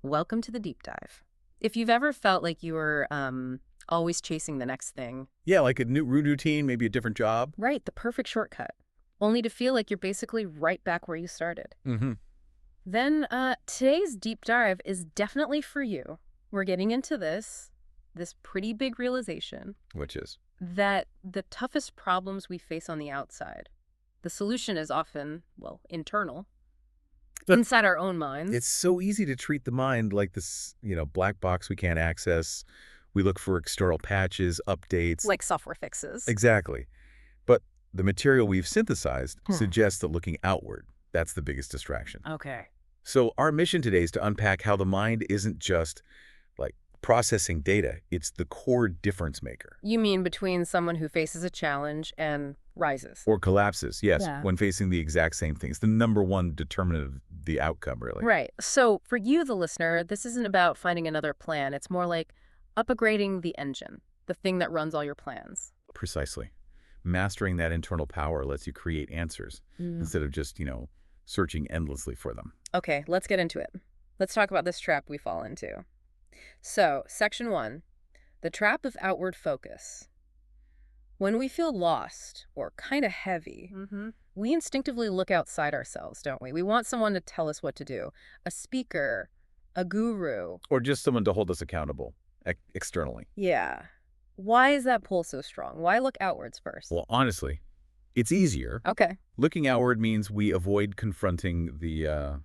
Welcome to the deep dive. If you've ever felt like you were always chasing the next thing, Yeah, like a new routine, maybe a different job. right, the perfect shortcut, only to feel like you're basically right back where you started, Mm-hmm. then today's deep dive is definitely for you. We're getting into this pretty big realization Which is? that the toughest problems we face on the outside, the solution is often, well, internal, But inside our own minds. it's so easy to treat the mind like this, black box we can't access. We look for external patches, updates. Like software fixes. Exactly. But the material we've synthesized Hmm. suggests that looking outward, that's the biggest distraction. Okay. So our mission today is to unpack how the mind isn't just like processing data. It's the core difference maker. You mean between someone who faces a challenge and rises? Or collapses, yes, Yeah. when facing the exact same things. The number one determinant of the outcome, really. Right. So for you, the listener, this isn't about finding another plan. It's more like upgrading the engine, the thing that runs all your plans. Precisely. Mastering that internal power lets you create answers instead of just, searching endlessly for them. Okay, let's get into it. Let's talk about this trap we fall into. So, section 1, the trap of outward focus. When we feel lost or kind of heavy, we instinctively look outside ourselves, don't we? We want someone to tell us what to do. A speaker, a guru. Or just someone to hold us accountable externally. Yeah. Why is that pull so strong? Why look outwards first? Well, honestly, it's easier. Okay. Looking outward means we avoid confronting the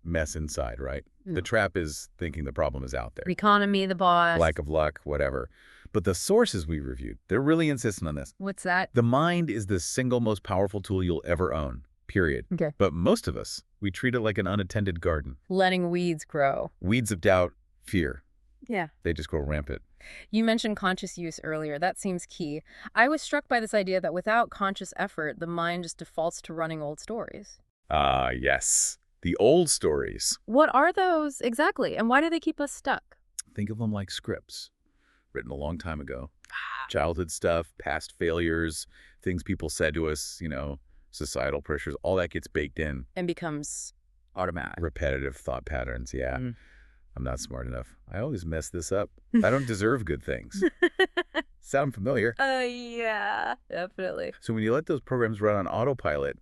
mess inside, right? The trap is thinking the problem is out there. Economy, the boss. Lack of luck, whatever. But the sources we reviewed, they're really insistent on this. What's that? The mind is the single most powerful tool you'll ever own, period. Okay. But most of us, we treat it like an unattended garden. Letting weeds grow. Weeds of doubt, fear, Yeah. they just grow rampant. You mentioned conscious use earlier. That seems key. I was struck by this idea that without conscious effort, the mind just defaults to running old stories. Ah, yes. The old stories. What are those exactly, and why do they keep us stuck? Think of them like scripts written a long time ago. Childhood stuff, past failures, things people said to us, societal pressures, all that gets baked in. And becomes automatic. Repetitive thought patterns, yeah. Mm. I'm not smart enough. I always mess this up. I don't deserve good things. Sound familiar? Yeah, definitely. So when you let those programs run on autopilot,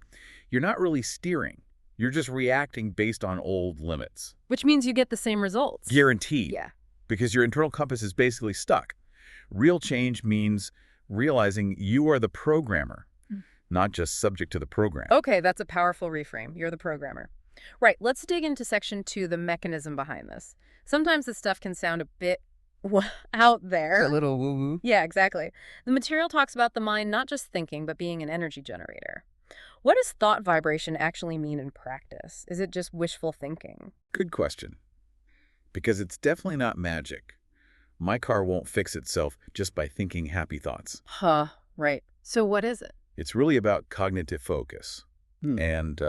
you're not really steering. You're just reacting based on old limits. Which means you get the same results. Guaranteed. Yeah. Because your internal compass is basically stuck. Real change means realizing you are the programmer, not just subject to the program. Okay, that's a powerful reframe. You're the programmer. Right, let's dig into section 2, the mechanism behind this. Sometimes this stuff can sound a bit out there. A little woo-woo. Yeah, exactly. The material talks about the mind not just thinking, but being an energy generator. What does thought vibration actually mean in practice? Is it just wishful thinking? Good question. Because it's definitely not magic. My car won't fix itself just by thinking happy thoughts. Huh, right. So what is it? It's really about cognitive focus and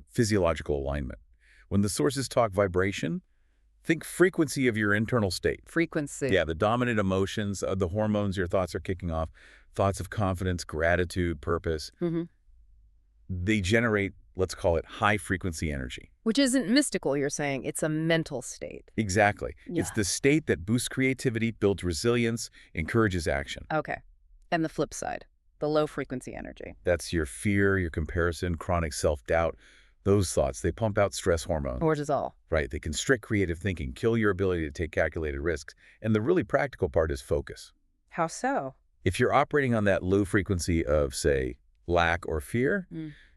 physiological alignment. When the sources talk vibration, think frequency of your internal state. Frequency. Yeah, the dominant emotions, the hormones your thoughts are kicking off, thoughts of confidence, gratitude, purpose. They generate, let's call it, high-frequency energy. Which isn't mystical, you're saying. It's a mental state. Exactly. Yeah. It's the state that boosts creativity, builds resilience, encourages action. Okay. And the flip side, the low-frequency energy. That's your fear, your comparison, chronic self-doubt. Those thoughts, they pump out stress hormones. Cortisol. Right. They constrict creative thinking, kill your ability to take calculated risks. And the really practical part is focus. How so? If you're operating on that low frequency of, say, lack or fear,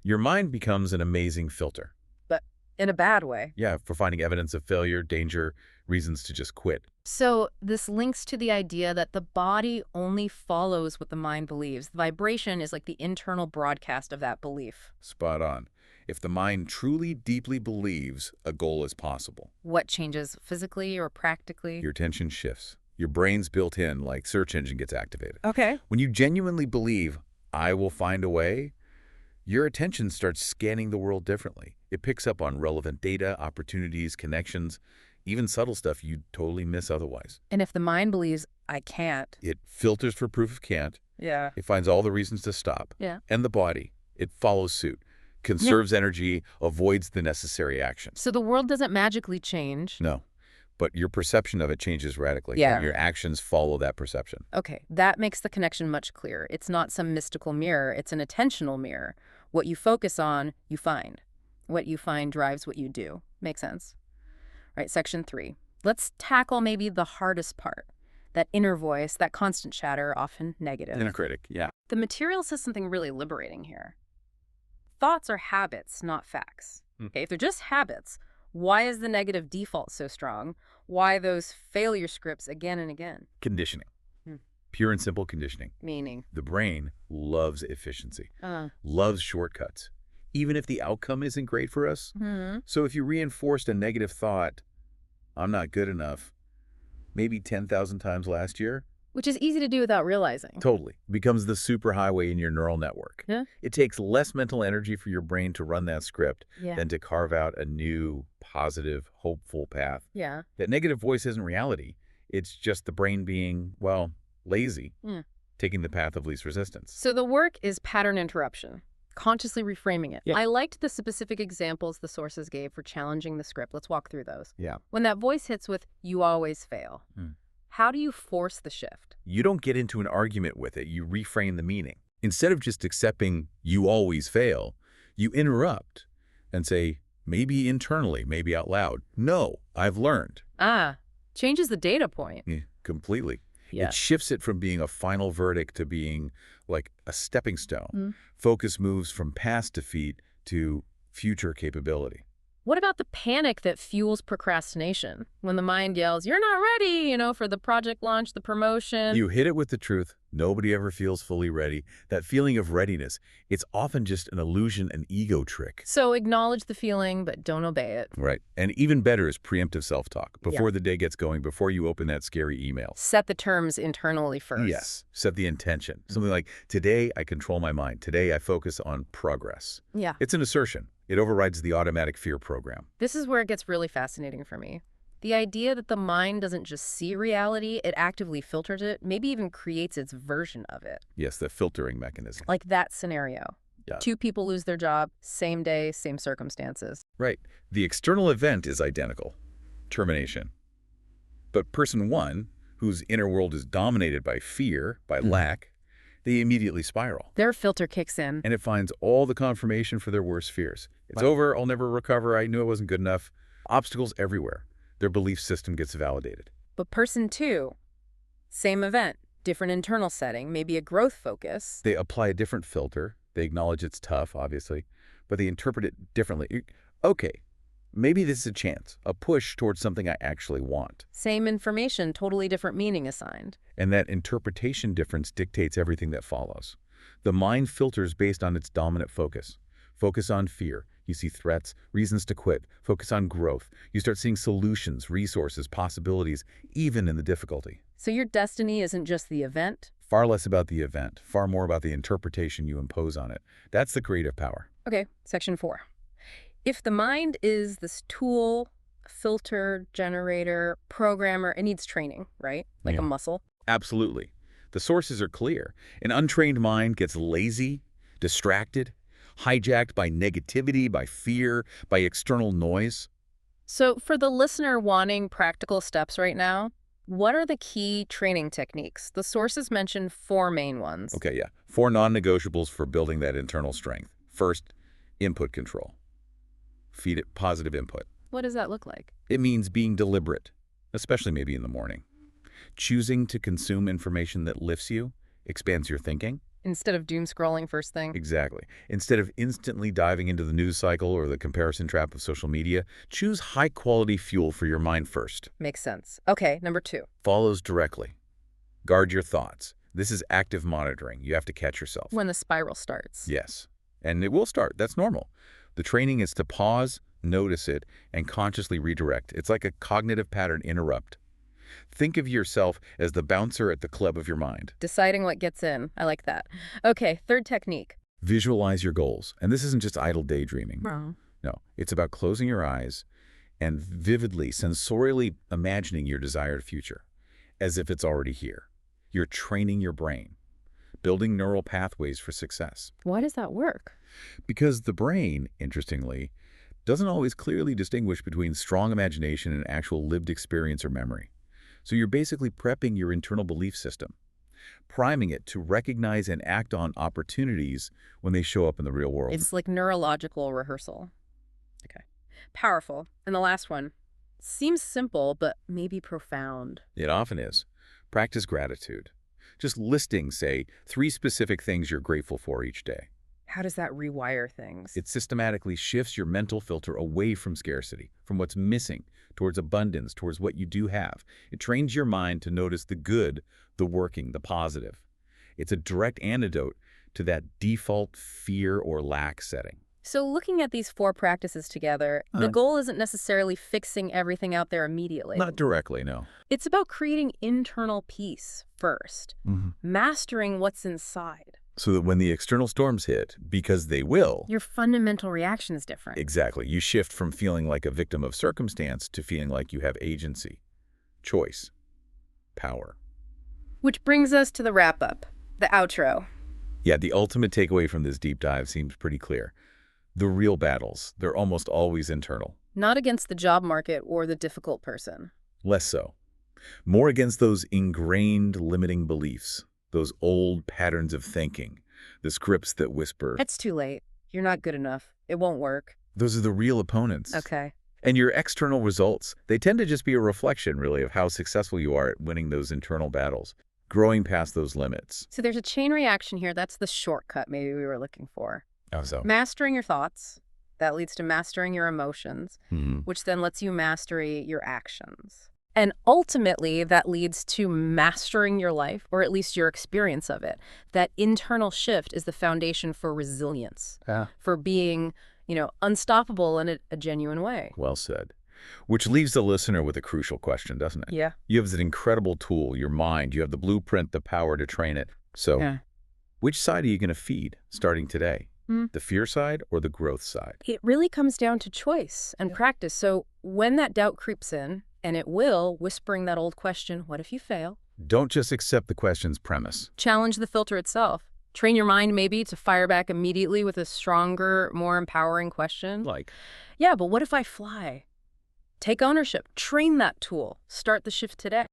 your mind becomes an amazing filter. But in a bad way. Yeah, for finding evidence of failure, danger, reasons to just quit. So this links to the idea that the body only follows what the mind believes. Vibration is like the internal broadcast of that belief. Spot on. If the mind truly, deeply believes a goal is possible, What changes physically or practically? your attention shifts. Your brain's built in, like search engine gets activated. Okay. When you genuinely believe, I will find a way, your attention starts scanning the world differently. It picks up on relevant data, opportunities, connections, even subtle stuff you'd totally miss otherwise. And if the mind believes, I can't. It filters for proof of can't. Yeah. It finds all the reasons to stop. Yeah. And the body, it follows suit, conserves energy, avoids the necessary action. So the world doesn't magically change. No, but your perception of it changes radically. Yeah. Your actions follow that perception. Okay, that makes the connection much clearer. It's not some mystical mirror, it's an attentional mirror. What you focus on, you find. What you find drives what you do. Makes sense. Right, section 3. Let's tackle maybe the hardest part. That inner voice, that constant chatter, often negative. Inner critic, yeah. The material says something really liberating here. Thoughts are habits, not facts. Okay, if they're just habits, why is the negative default so strong? Why those failure scripts again and again? Conditioning. Pure and simple conditioning. Meaning? The brain loves efficiency, loves shortcuts, even if the outcome isn't great for us. So if you reinforced a negative thought, I'm not good enough, maybe 10,000 times last year. Which is easy to do without realizing. Totally. Becomes the superhighway in your neural network. Yeah. It takes less mental energy for your brain to run that script than to carve out a new, positive, hopeful path. Yeah. That negative voice isn't reality. It's just the brain being, well, lazy, taking the path of least resistance. So the work is pattern interruption, consciously reframing it. Yeah. I liked the specific examples the sources gave for challenging the script. Let's walk through those. Yeah. When that voice hits with, you always fail, how do you force the shift? You don't get into an argument with it. You reframe the meaning. Instead of just accepting you always fail, you interrupt and say, maybe internally, maybe out loud, no, I've learned. Changes the data point. Yeah, completely. Yeah. It shifts it from being a final verdict to being like a stepping stone. Focus moves from past defeat to future capability. What about the panic that fuels procrastination? When the mind yells, you're not ready, for the project launch, the promotion. You hit it with the truth. Nobody ever feels fully ready. That feeling of readiness, it's often just an illusion, an ego trick. So acknowledge the feeling, but don't obey it. Right. And even better is preemptive self-talk. Before the day gets going, before you open that scary email. Set the terms internally first. Yes. Set the intention. Something like, today I control my mind. Today I focus on progress. Yeah. It's an assertion. It overrides the automatic fear program. This is where it gets really fascinating for me. The idea that the mind doesn't just see reality, it actively filters it, maybe even creates its version of it. Yes, the filtering mechanism. Like that scenario. Yeah. 2 people lose their job, same day, same circumstances. Right. The external event is identical. Termination. But person 1, whose inner world is dominated by fear, by lack, they immediately spiral. Their filter kicks in. And it finds all the confirmation for their worst fears. It's over, I'll never recover, I knew it wasn't good enough. Obstacles everywhere. Their belief system gets validated. But person 2, same event, different internal setting, maybe a growth focus. They apply a different filter. They acknowledge it's tough, obviously, but they interpret it differently. Okay, maybe this is a chance, a push towards something I actually want. Same information, totally different meaning assigned. And that interpretation difference dictates everything that follows. The mind filters based on its dominant focus. Focus on fear. You see threats, reasons to quit. Focus on growth. You start seeing solutions, resources, possibilities, even in the difficulty. So your destiny isn't just the event? Far less about the event, far more about the interpretation you impose on it. That's the creative power. Okay, section 4. If the mind is this tool, filter, generator, programmer, it needs training, right? Like a muscle. Absolutely. The sources are clear. An untrained mind gets lazy, distracted, hijacked by negativity, by fear, by external noise. So for the listener wanting practical steps right now, what are the key training techniques? The sources mention 4 main ones. Okay, yeah. 4 non-negotiables for building that internal strength. First, input control. Feed it positive input. What does that look like? It means being deliberate, especially maybe in the morning. Choosing to consume information that lifts you, expands your thinking. Instead of doom scrolling first thing? Exactly. Instead of instantly diving into the news cycle or the comparison trap of social media, choose high-quality fuel for your mind first. Makes sense. Okay, number 2. Follows directly. Guard your thoughts. This is active monitoring. You have to catch yourself. When the spiral starts. Yes. And it will start. That's normal. The training is to pause, notice it, and consciously redirect. It's like a cognitive pattern interrupt. Think of yourself as the bouncer at the club of your mind. Deciding what gets in. I like that. Okay, 3rd technique. Visualize your goals. And this isn't just idle daydreaming. No, it's about closing your eyes and vividly, sensorially imagining your desired future as if it's already here. You're training your brain, building neural pathways for success. Why does that work? Because the brain, interestingly, doesn't always clearly distinguish between strong imagination and actual lived experience or memory. So you're basically prepping your internal belief system, priming it to recognize and act on opportunities when they show up in the real world. It's like neurological rehearsal. Okay. Powerful. And the last one. Seems simple, but maybe profound. It often is. Practice gratitude. Just listing, say, 3 specific things you're grateful for each day. How does that rewire things? It systematically shifts your mental filter away from scarcity, from what's missing, towards abundance, towards what you do have. It trains your mind to notice the good, the working, the positive. It's a direct antidote to that default fear or lack setting. So looking at these 4 practices together, the goal isn't necessarily fixing everything out there immediately. Not directly, no. It's about creating internal peace first, mastering what's inside. So that when the external storms hit, because they will, Your fundamental reaction is different. exactly, you shift from feeling like a victim of circumstance to feeling like you have agency, choice, power. Which brings us to the wrap-up, the outro. Yeah, the ultimate takeaway from this deep dive seems pretty clear. The real battles, they're almost always internal. Not against the job market or the difficult person. Less so. More against those ingrained limiting beliefs, those old patterns of thinking, the scripts that whisper. It's too late. You're not good enough. It won't work. Those are the real opponents. Okay. And your external results, they tend to just be a reflection, really, of how successful you are at winning those internal battles, growing past those limits. So there's a chain reaction here. That's the shortcut maybe we were looking for. How so? Mastering your thoughts. That leads to mastering your emotions, which then lets you mastery your actions. And ultimately, that leads to mastering your life, or at least your experience of it. That internal shift is the foundation for resilience, for being, unstoppable in a genuine way. Well said. Which leaves the listener with a crucial question, doesn't it? Yeah. You have this incredible tool, your mind. You have the blueprint, the power to train it. So which side are you going to feed starting today? The fear side or the growth side? It really comes down to choice and practice. So when that doubt creeps in, and it will, whispering that old question, what if you fail? Don't just accept the question's premise. Challenge the filter itself. Train your mind maybe to fire back immediately with a stronger, more empowering question. Like, Yeah, but what if I fly? Take ownership. Train that tool. Start the shift today.